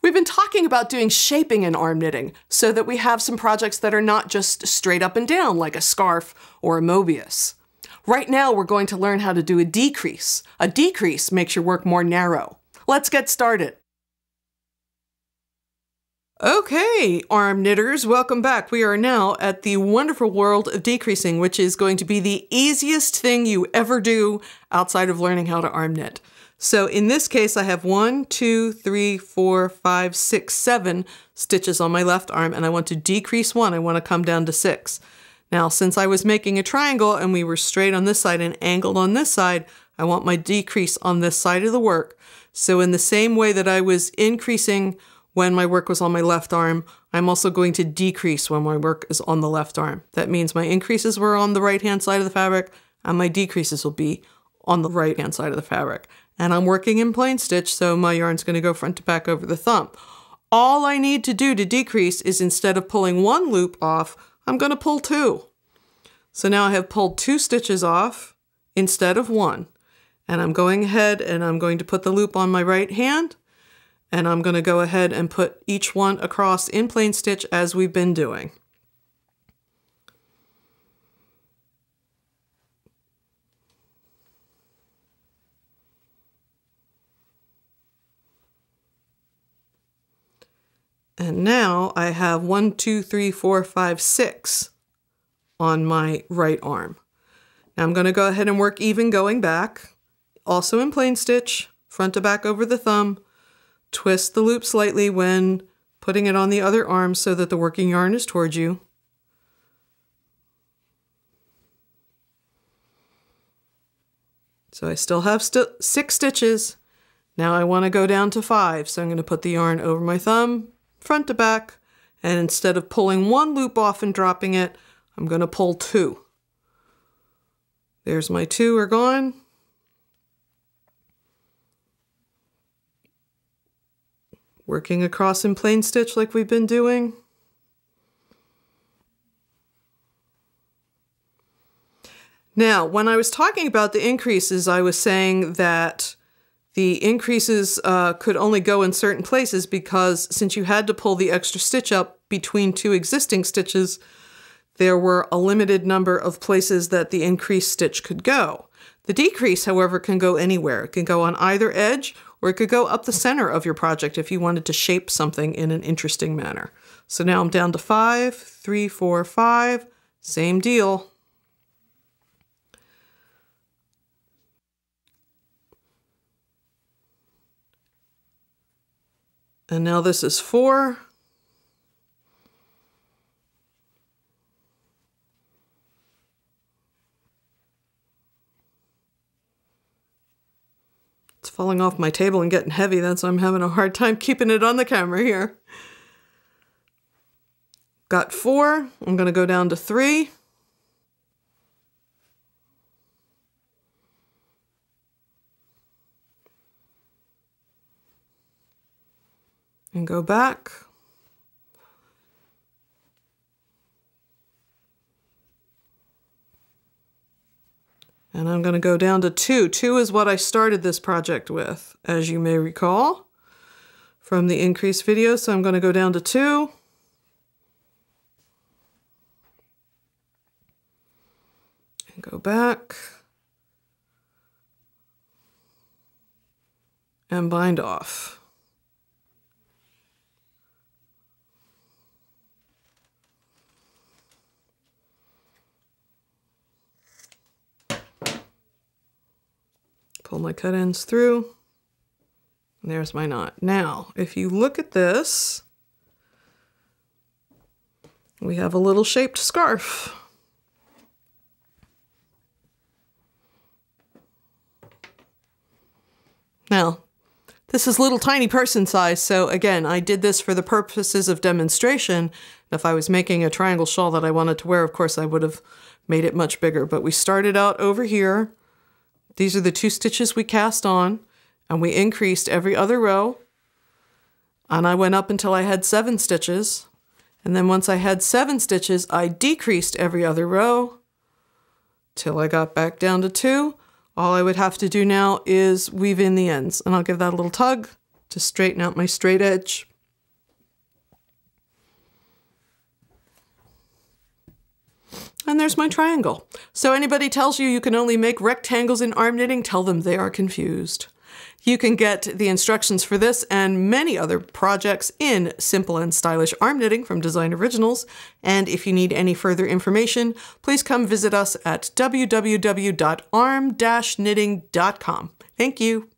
We've been talking about doing shaping in arm knitting so that we have some projects that are not just straight up and down like a scarf or a Mobius. Right now we're going to learn how to do a decrease. A decrease makes your work more narrow. Let's get started. Okay, arm knitters, welcome back. We are now at the wonderful world of decreasing, which is going to be the easiest thing you ever do outside of learning how to arm knit. So in this case, I have 1, 2, 3, 4, 5, 6, 7 stitches on my left arm, and I want to decrease 1. I want to come down to 6. Now, since I was making a triangle and we were straight on this side and angled on this side, I want my decrease on this side of the work. So in the same way that I was increasing when my work was on my left arm, I'm also going to decrease when my work is on the left arm. That means my increases were on the right-hand side of the fabric, and my decreases will be on the right-hand side of the fabric. And I'm working in plain stitch, so my yarn's going to go front to back over the thumb. All I need to do to decrease is instead of pulling 1 loop off, I'm going to pull 2. So now I have pulled 2 stitches off instead of 1. And I'm going ahead and I'm going to put the loop on my right hand, and I'm going to go ahead and put each one across in plain stitch as we've been doing. And now I have 1, 2, 3, 4, 5, 6 on my right arm. Now I'm going to go ahead and work even going back, also in plain stitch, front to back over the thumb. Twist the loop slightly when putting it on the other arm so that the working yarn is towards you. So I still have 6 stitches. Now I want to go down to 5, so I'm going to put the yarn over my thumb, front to back, and instead of pulling 1 loop off and dropping it, I'm going to pull 2. There's my 2 are gone. Working across in plain stitch like we've been doing. Now, when I was talking about the increases, I was saying that the increases could only go in certain places because since you had to pull the extra stitch up between 2 existing stitches, there were a limited number of places that the increased stitch could go. The decrease, however, can go anywhere. It can go on either edge, or it could go up the center of your project if you wanted to shape something in an interesting manner. So now I'm down to 5, 3, 4, 5, same deal. And now this is 4. It's falling off my table and getting heavy, that's why I'm having a hard time keeping it on the camera here. Got 4, I'm going to go down to 3. And go back. And I'm going to go down to 2. 2 is what I started this project with, as you may recall from the increase video. So I'm going to go down to 2. And go back. And bind off. Pull my cut ends through, and there's my knot. Now, if you look at this, we have a little shaped scarf. Now, this is little tiny person size, so again, I did this for the purposes of demonstration. If I was making a triangle shawl that I wanted to wear, of course, I would have made it much bigger, but we started out over here. These are the 2 stitches we cast on, and we increased every other row. And I went up until I had 7 stitches. And then once I had 7 stitches, I decreased every other row till I got back down to 2. All I would have to do now is weave in the ends, and I'll give that a little tug, to straighten out my straight edge. And there's my triangle. So anybody tells you you can only make rectangles in arm knitting, tell them they are confused. You can get the instructions for this and many other projects in Simple and Stylish Arm Knitting from Design Originals. And if you need any further information, please come visit us at www.arm-knitting.com. Thank you.